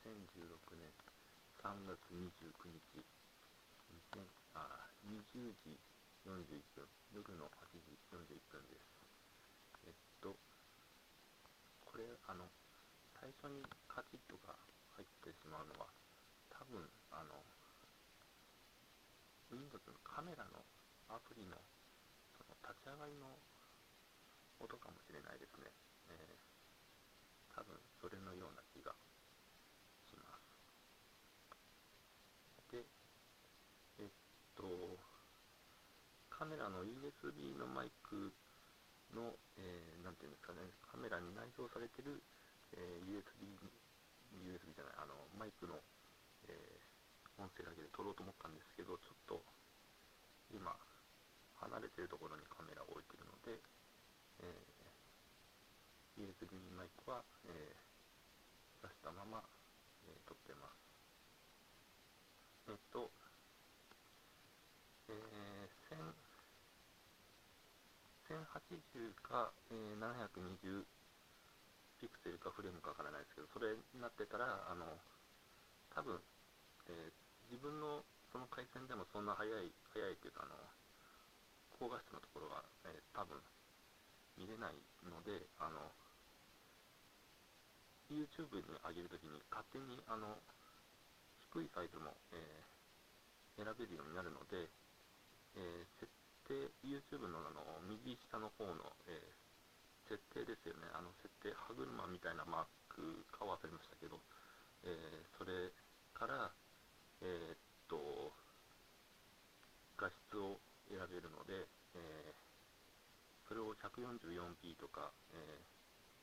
2016年3月29日、20時41分、夜の8時41分です。これ、最初にカチッとが入ってしまうのは、多分、Windows のカメラのアプリの、その立ち上がりの音かもしれないですね。多分、それのような気がします。で、カメラの USB のマイクの、なんていうんですかね、カメラに内蔵されてる、USB じゃない、マイクの、音声だけで撮ろうと思ったんですけど、ちょっと今、離れてるところにカメラを置いてるので、USB マイクは、出したまま、撮ってます。1080か、720ピクセルかフレームかわからないですけど、それになってたら、多分、自分のその回線でもそんな速いっていうか、高画質のところは、多分見れないので、YouTube に上げるときに勝手に低いサイズも、選べるようになるので、設定、YouTube の右下の方の、設定ですよね、設定、歯車みたいなマークか忘れましたけど、それから、画質を選べるので、それを 144p とか、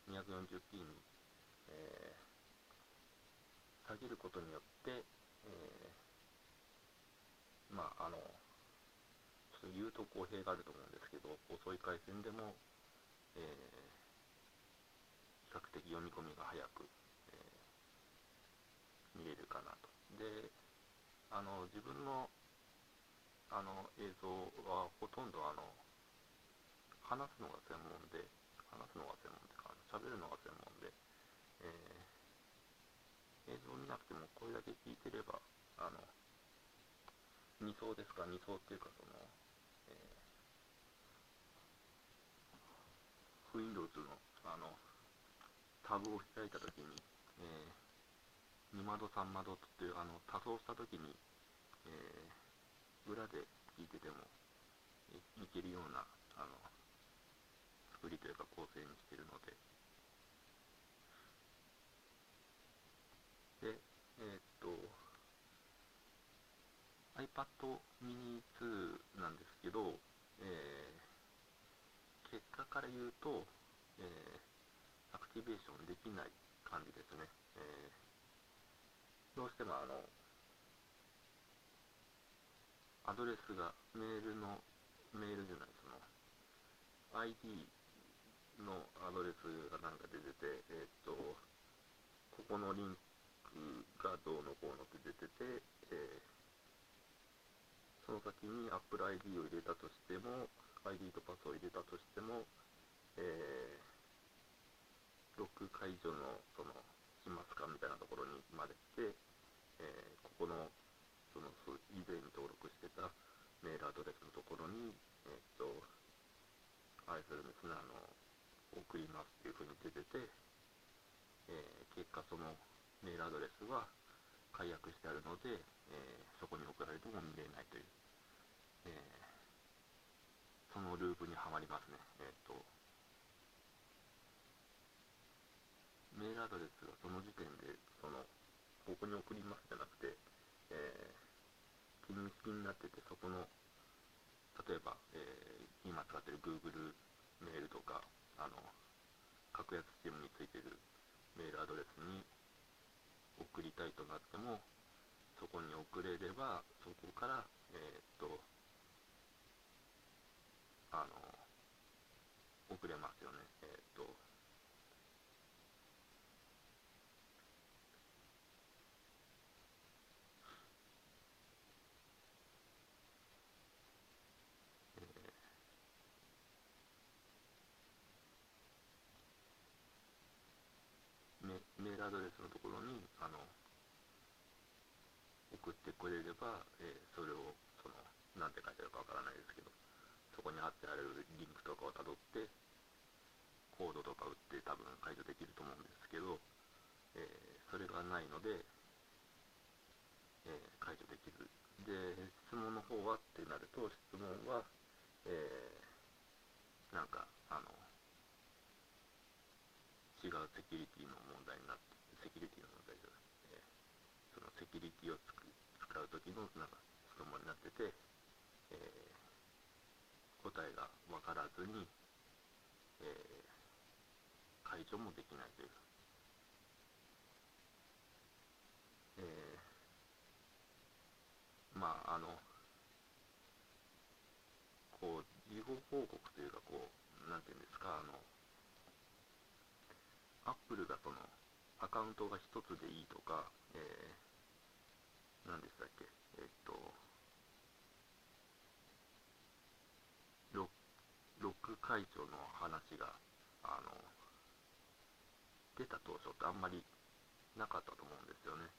240p に、下げることによって、まあ、ちょっと言うと公平があると思うんですけど、遅い回線でも、比較的読み込みが早く、見れるかなと。で、自分の、映像はほとんど話すのが専門で、喋るのが専門で、映像見なくてもこれだけ聞いてれば、2層ですか、2層っていうか、Windows の、タブを開いたときに、2窓3窓っていう多層したときに、裏で聞いててもいけるような作りというか構成にしているので、で、iPad mini 2なんですけど、結果から言うと、アクティベーションできない感じですね。どうしてもアドレスがメールじゃない、ID のアドレスがなんか出てて、ここのリンクがどうのこうのって出てて、その先に Apple ID を入れたとしても、ID とパスを入れたとしても、ロック解除のしますかみたいなところにまで来て、ここの以前に登録してたメールアドレスのところに、あれするんですね、送りますっていうふうに出てて、結果そのメールアドレスは解約してあるので、そこに送られても見れないという、そのループにはまりますね。メールアドレスがその時点でここに送りますじゃなくて、記認式になってて、そこの例えば、今使っている Google メールとか格安 SIM についているメールアドレスに送りたいとなっても、そこに送れればそこから、送れますよね。メールアドレスのところに送ってくれれば、それをなんて書いてあるかわからないですけど、そこに貼ってあるリンクとかをたどってコードとか打って多分解除できると思うんですけど、それがないので、解除できずで、質問の方はってなると、質問は、なんか違うセキュリティの問題になって、セキュリティの問題じゃない、そのセキュリティを使う時のなんか質問になってて、答えが分からずに、解除もできないという、まあこう事後報告というか、こうなんていうんですか、アップルがアカウントが一つでいいとか、何でしたっけ、ロック解除の話が出た当初ってあんまりなかったと思うんですよね。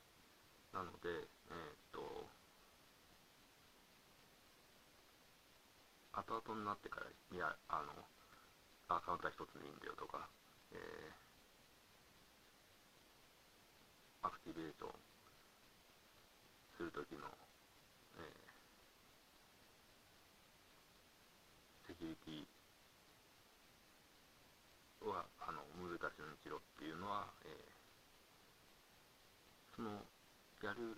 なので、後々になってから、いや、アカウントは一つでいいんだよとか、アクティベーションするときの、セキュリティは難しいようにしろっていうのは、そのやる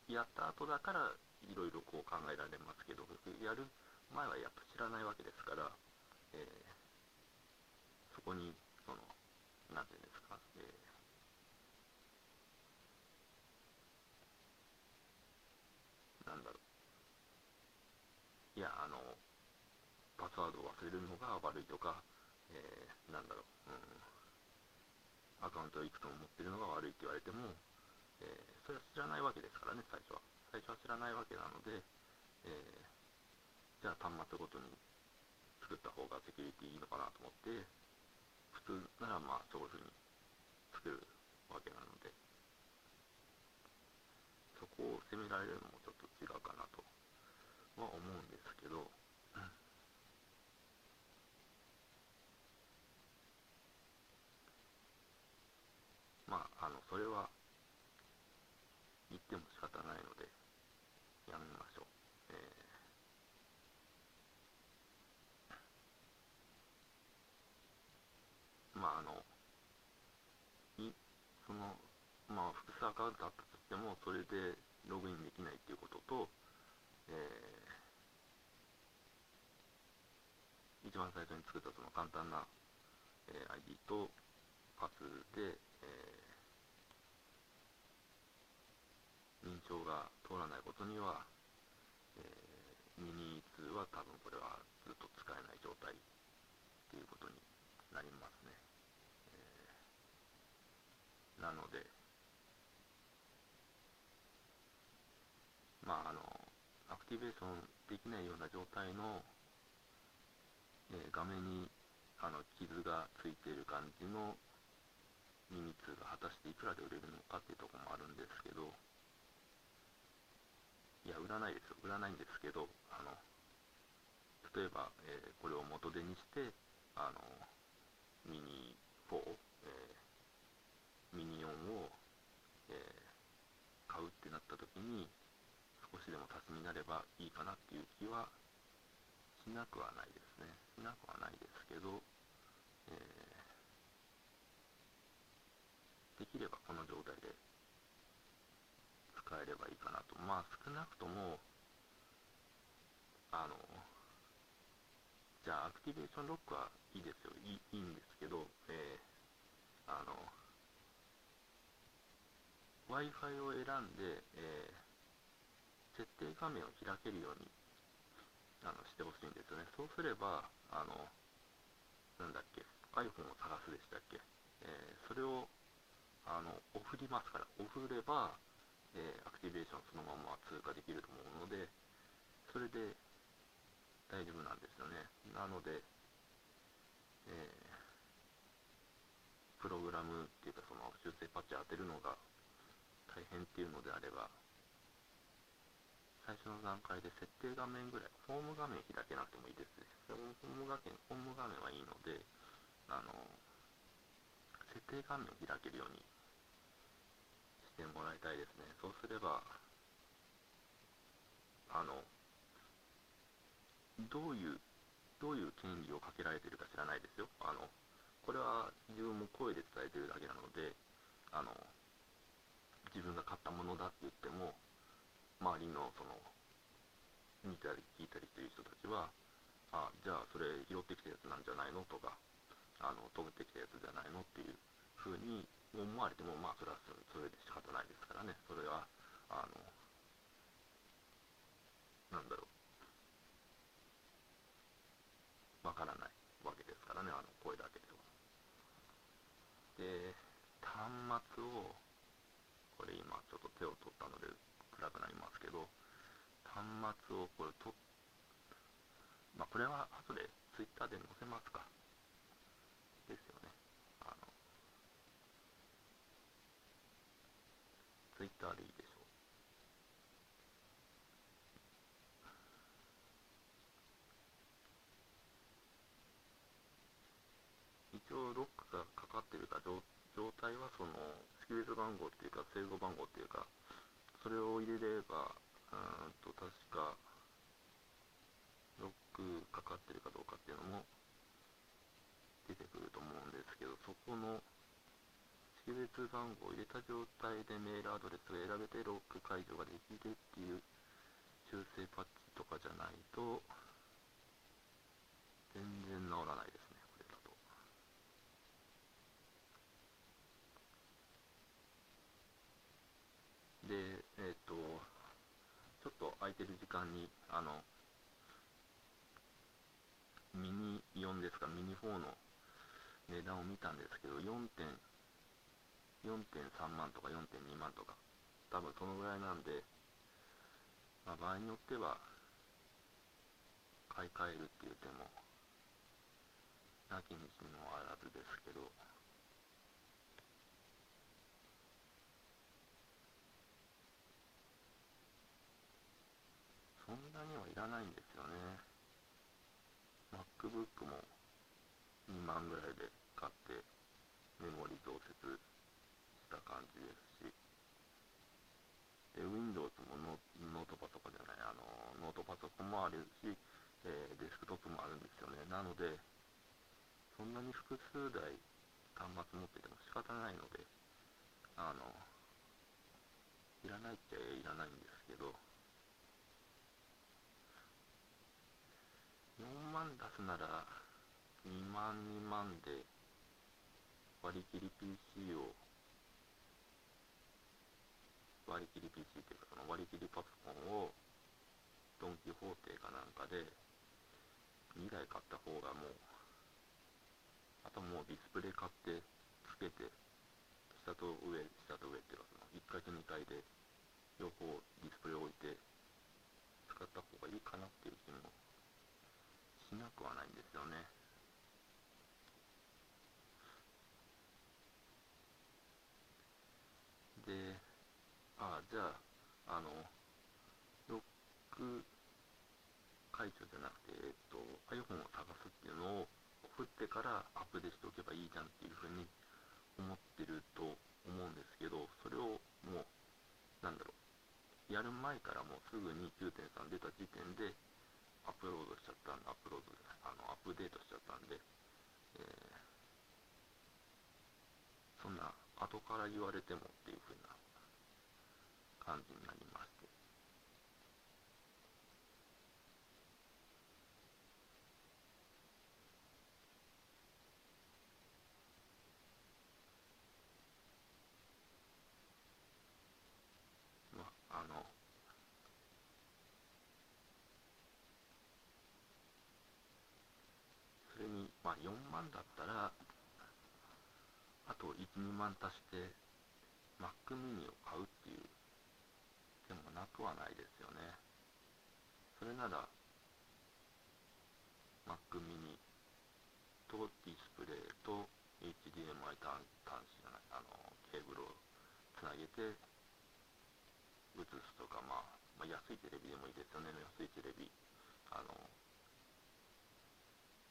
やった後だからいろいろこう考えられますけど、やる前はやっぱ知らないわけですから、そこになんていうんですか、なんだろう、いやパスワードを忘れるのが悪いとか、なんだろう、アカウントをいくつも持ってるのが悪いって言われても、それは知らないわけですからね、最初は知らないわけなので、じゃあ端末ごとに作った方がセキュリティいいのかなと思って、普通ならまあそういうふうに作るわけなので、そこを責められるのもちょっと違うかなとは思うんですけど、まあそれは言っても仕方ないのでやめましょう。まあいそのまあ複数アカウントあったとしても、それでログインできないっていうことと、一番最初に作ったその簡単な、ID とパスで、認証が通らないことには、ミニ2は多分これはずっと使えない状態っていうことになりますね。なので、まあアクティベーションできないような状態の、画面に傷がついている感じのミニ2が果たしていくらで売れるのかっていうところもあるんですけど、いや売らないですよ、売らないんですけど、例えば、これを元手にしてミニ4、ミニ4を、え買うってなった時に少しでも足しになればいいかなっていう気はしなくはないですね。しなくはないですけど、できればこの状態で使えればいいかなと。まあ少なくともあのじゃあアクティベーションロックはいいですよ、いいんですけど、あの Wi-Fi を選んで、設定画面を開けるようにしてほしいんですよね。そうすればなんだっけ、 iPhone を探すでしたっけ、それをオフりますから、オフれば、アクティベーションそのまま通過できると思うので、それで大丈夫なんですよね。なので、プログラムっていうかその修正パッチ当てるのが大変っていうのであれば、最初の段階で設定画面ぐらい、ホーム画面開けなくてもいいですし、ホーム画面はいいので、設定画面を開けるようにしてもらいたいですね。そうすれば、どういう権利をかけられているか知らないですよ。これは自分も声で伝えているだけなので、あの、自分が買ったものだって言っても、周りの見たり聞いたりしている人たちは、じゃあそれ拾ってきたやつなんじゃないのとか、飛べてきたやつじゃないのっていう風に思われても、まあそれはそれで仕方ないですからね。それは、なんだろう、わからないわけですからね、声だけでは。で、端末を、これ今ちょっと手を取ったので暗くなりますけど、端末をこれまあこれは後で Twitter で載せますか。ですよね。Twitter でいいでしょう。一応ロックがかかってるか状態は識別番号っていうか正号番号っていうか、それを入れれば、確かロックかかってるかどうかっていうのも出てくると思うんですけど、そこの識別番号を入れた状態でメールアドレスが選べてロック解除ができるっていう修正パッチとかじゃないと全然治らないですね、これだと。で、ちょっと空いてる時間にミニ4ですか、ミニ4の値段を見たんですけど、4.3万とか4.2万とか、多分そのぐらいなんで、まあ、場合によっては買い替えるっていう手もなきにしもあらずですけど、そんなにはいらないんですよね。MacBook も2万ぐらいで買ってメモリ増設した感じですし、で Windows もノートパソコンじゃない、ノートパソコンもあるし、デスクトップもあるんですよね。なので、そんなに複数台端末持ってても仕方ないので、いらないっちゃいらないんですけど、4万出すなら2万で割り切り PC を、割り切り PC っていうか割り切りパソコンをドン・キホーテかなんかで2台買った方がもう、あともうディスプレイ買ってつけて、下と上っていうか1階と2階で両方ディスプレイ置いて使った方がいいかなっていう気もしなくはないんですよね。で、じゃあ、ロック解除じゃなくて、iPhone を探すっていうのを振ってからアップデートしておけばいいじゃんっていうふうに思ってると思うんですけど、それをもう、なんだろう、やる前からもうすぐに9.3出た時点でアップロードしちゃったんで、アップロードじゃない、アップデートしちゃったんで、そんな後から言われてもっていう風な感じになりまして、まあ、それに、まあ、4万だったら、あと1、2万足して Mac mini を買うっていう手もなくはないですよね。それなら Mac mini とディスプレイと HDMI 端子じゃない、ケーブルをつなげて映すとか、まあ安いテレビでもいいですよね。安いテレビ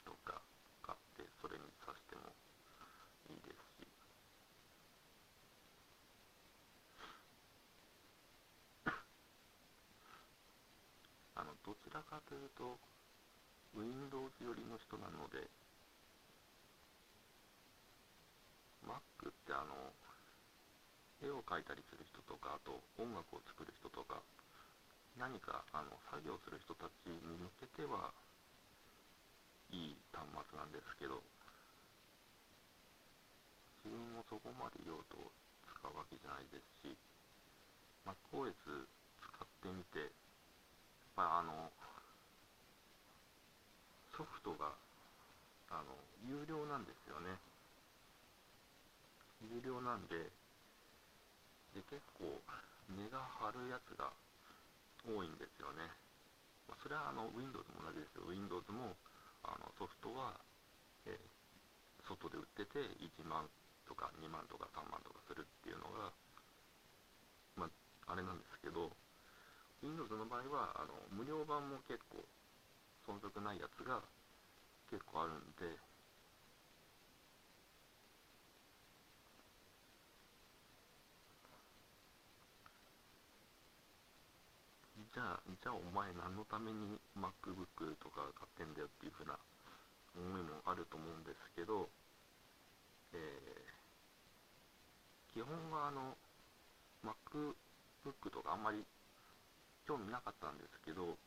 とか買ってそれに挿してもいいですし、どちらかというと Windows 寄りの人なので、 Mac って絵を描いたりする人とか、あと音楽を作る人とか、何か作業する人たちに向けてはいい端末なんですけど、自分もそこまで用途を使うわけじゃないですし、MacOS 使ってみて、やっぱソフトが有料なんですよね。有料なんで、結構値が張るやつが多いんですよね。それはWindows も同じですよ。Windows もソフトは、えー外で売ってて1万とか2万とか3万とかするっていうのが、あれなんですけど、Windows の場合は無料版も結構遜色ないやつが結構あるんで、じゃあお前何のために MacBook とか買ってんだよっていう風な思いもあると思うんですけど、え基本はMacBook とかあんまり興味なかったんですけど、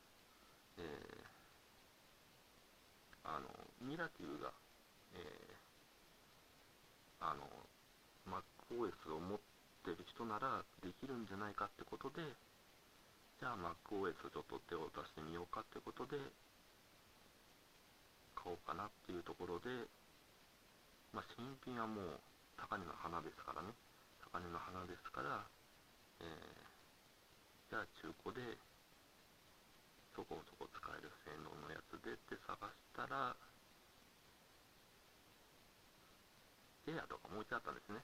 えミラティブが、えMacOS を持ってる人ならできるんじゃないかってことで、じゃあ MacOS ちょっと手を出してみようかってことで買おうかなっていうところで、新品はもう高値の花ですからね。高値の花ですから、えじゃあ中古でそこそこ使える性能のやつでって探したら、エアとかも置いてあったんですね。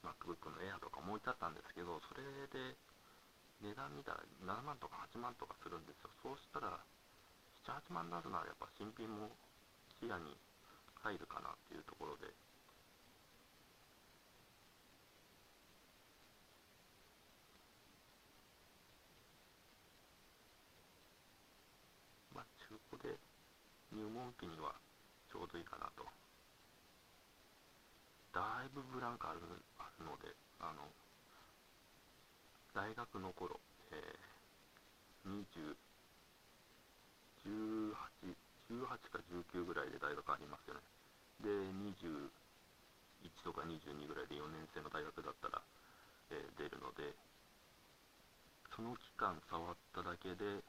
MacBook の Air とかも置いてあったんですけど、それで値段見たら7万とか8万とかするんですよ。そうしたら、7、8万出すならやっぱ新品も視野に入るかなっていうところで、中古で入門機にはちょうどいいかなと。だいぶブランクあるので、大学の頃、20、18、18か19ぐらいで大学ありますよね。で、21とか22ぐらいで4年生の大学だったら、出るので、その期間触っただけで、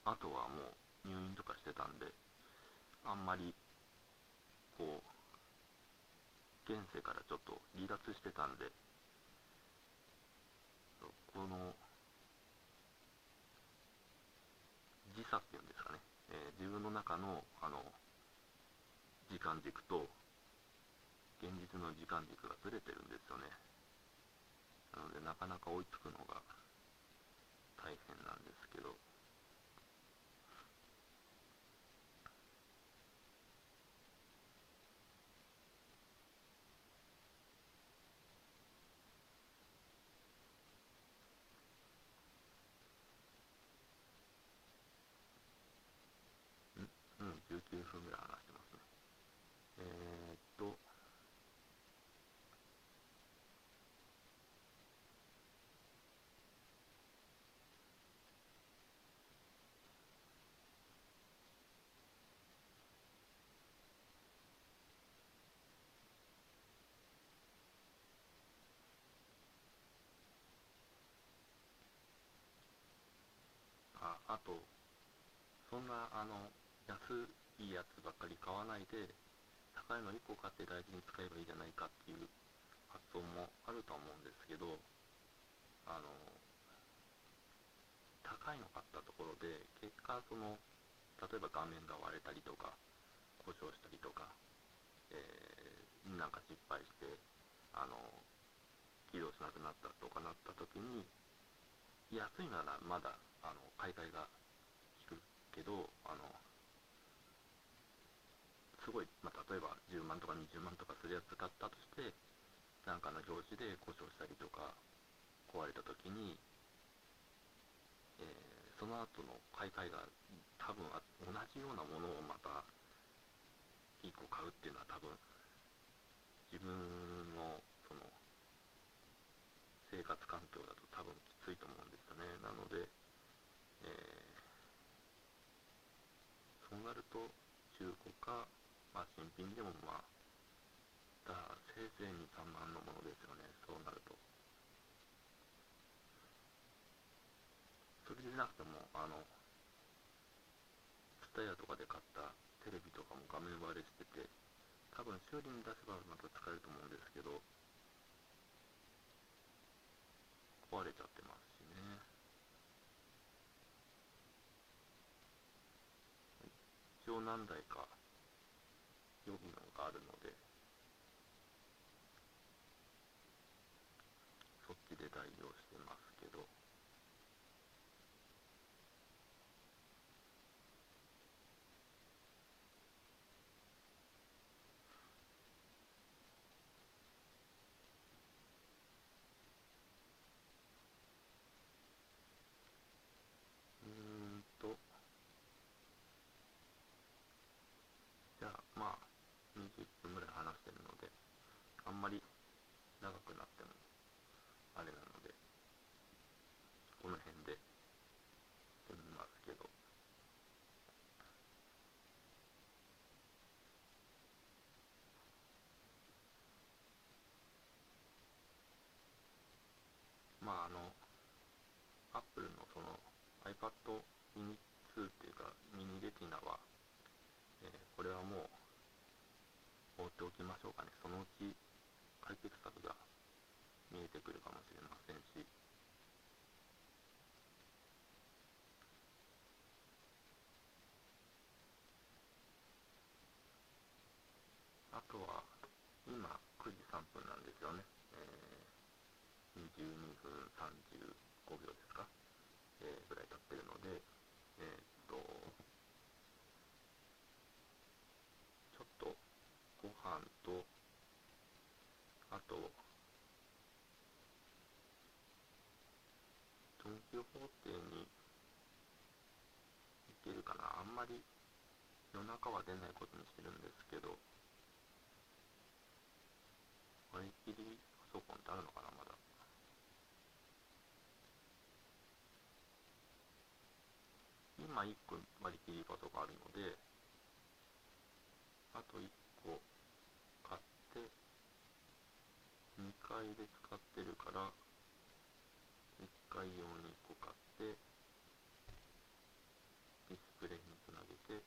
あとはもう入院とかしてたんで、あんまりこう、現世からちょっと離脱してたんで、この時差っていうんですかね、自分の中の時間軸と現実の時間軸がずれてるんですよね。なのでなかなか追いつくのが大変なんですけど、19分ぐらい話してますね。えーっと、あと、そんな安いやつばっかり買わないで、高いの1個買って大事に使えばいいじゃないかっていう発想もあるとは思うんですけど、あの、高いの買ったところで、結果例えば画面が割れたりとか、故障したりとか、なんか失敗して、あの、起動しなくなったとかなった時に、安いならまだ買い替えが効くけど、すごい、例えば10万とか20万とかするやつ買ったとして、なんかの拍子で故障したりとか壊れた時に、その後の買い替えが多分同じようなものをまた1個買うっていうのは多分自分のその生活環境だと多分きついと思うんですよね。なので、そうなると中古か、新品でもせいぜい2、3万のものですよね。そうなると。それでなくても、TSUTAYAとかで買ったテレビとかも画面割れしてて、多分修理に出せばまた使えると思うんですけど、壊れちゃってますしね。一応何台か予備のがあるので、そっちで代用してますけど、うーんと、じゃあ20分ぐらい話してるので、あんまり長くなってもあれなので、この辺でしてみますけど、Apple のその iPad mini 2っていうか、ミニレティナは、これはもう放っておきましょうかね。そのうち解決策が見えてくるかもしれませんし、あとは今9時3分なんですよね。22分35秒ですか、ぐらい経ってるので、ちょっとご飯と、あとドン・キホーテに行けるかな。あんまり夜中は出ないことにしてるんですけど、割り切りパソコンってあるのかな、まだ。今1個割り切りパソコンあるので、あと1個買って、2階で使ってるから、1階用に1個買って、ディスプレイにつなげて、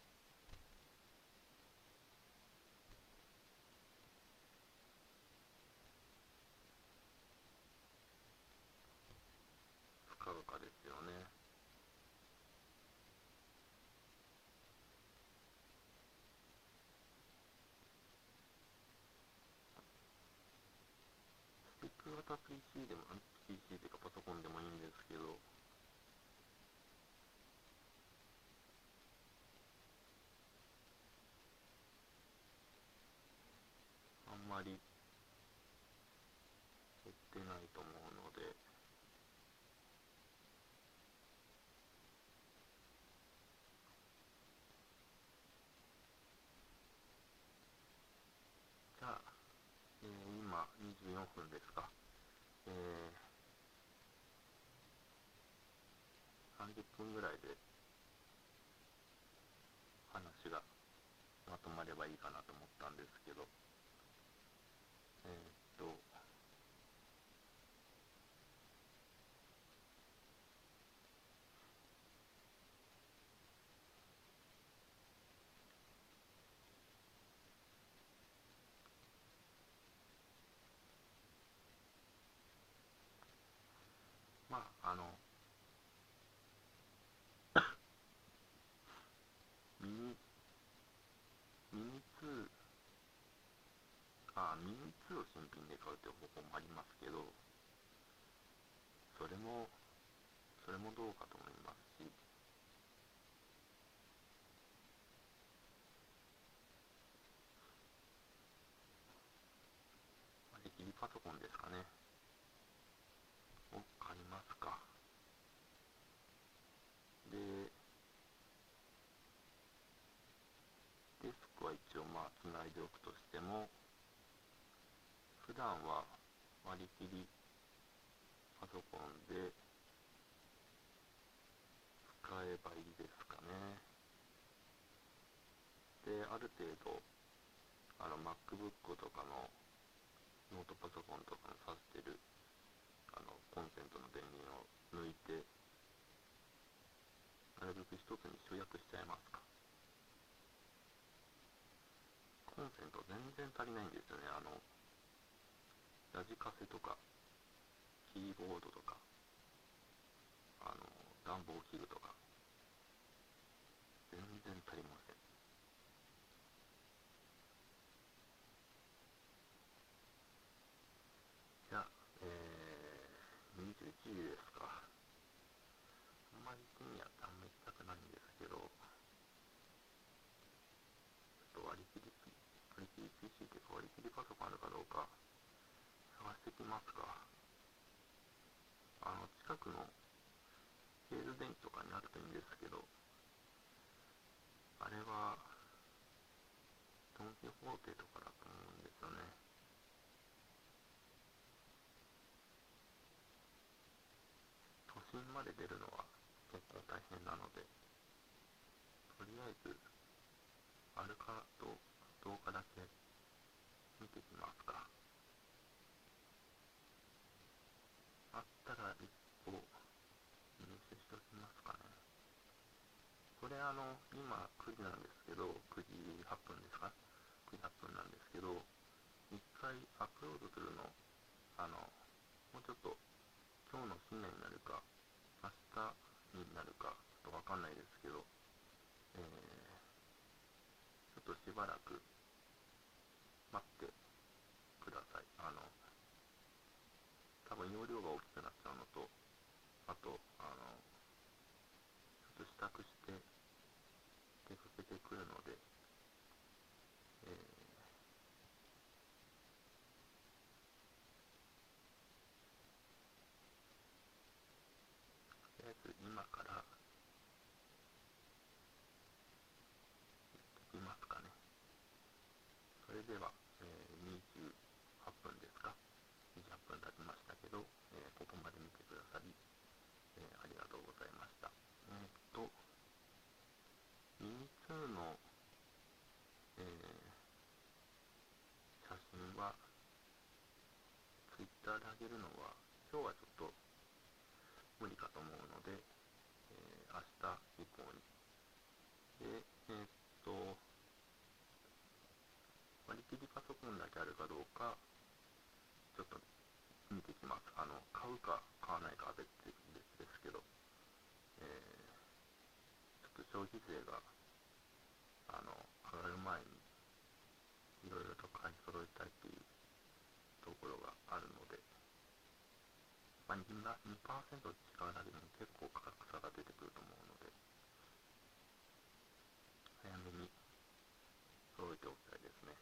使うかですよね。スティック型 PC でも、PC というかパソコンでもいいんですけど、あんまり減ってないと思うので、じゃあ、今24分ですか。え30分ぐらいで話がまとまればいいかなと思ったんですけど、えーっと、まあ、ミニ、ミニ2、ミニ2を新品で買うという方法もありますけど、それもどうかと思いますし、割り切りパソコンですかね。を買いますか。で、デスクは一応つないでおくとしても、普段は割り切りパソコンで使えばいいですかね。で、ある程度MacBook とかのノートパソコンとかの挿してるコンセントの電源を抜いて、なるべく一つに集約しちゃいますか。コンセント全然足りないんですよね。ラジカセとかキーボードとか暖房器具とか全然足りません。じゃあ、21時ですか。あんまり手にはあんまり行きたくないんですけど、ちょっと割り切り PC っていうか割り切りパソコンあるかどうか探してきますか。近くのケール電気とかにあるといいんですけど、あれはドン・キホーテとかだと思うんですよね。都心まで出るのは結構大変なので、とりあえずあるかどうかだけ見てきますか。あったら一歩入手しておきますかね。これ今9時なんですけど、9時8分ですか？ 9 時8分なんですけど、一回アップロードするの、もうちょっと今日の深夜になるか、明日になるか、ちょっとわかんないですけど、ちょっとしばらく待ってください。多分容量が大きくなっちゃうのと、あと、ちょっと支度して出かけてくるので、えとりあえず今から行きますかね。それでは、28分ですか。28分経ちましたけど、ここまで見てくださり、ありがとうございました。ミニ2の、えー写真は Twitter で上げるのは今日はちょっと無理かと思うので、明日以降に。で、割り切りパソコンだけあるかどうかちょっと見てきます。買うか買わないかは別ですけど、ちょっと消費税が上がる前にいろいろと買い揃えたいっていうところがあるので、2%違うだけでも結構価格差が出てくると思うので、早めに揃えておきたいですね。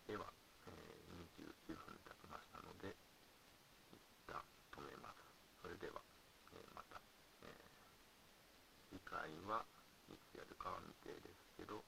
では、29分経ちましたので、一旦止めます。それでは、また、次回はいつやるかは未定ですけど、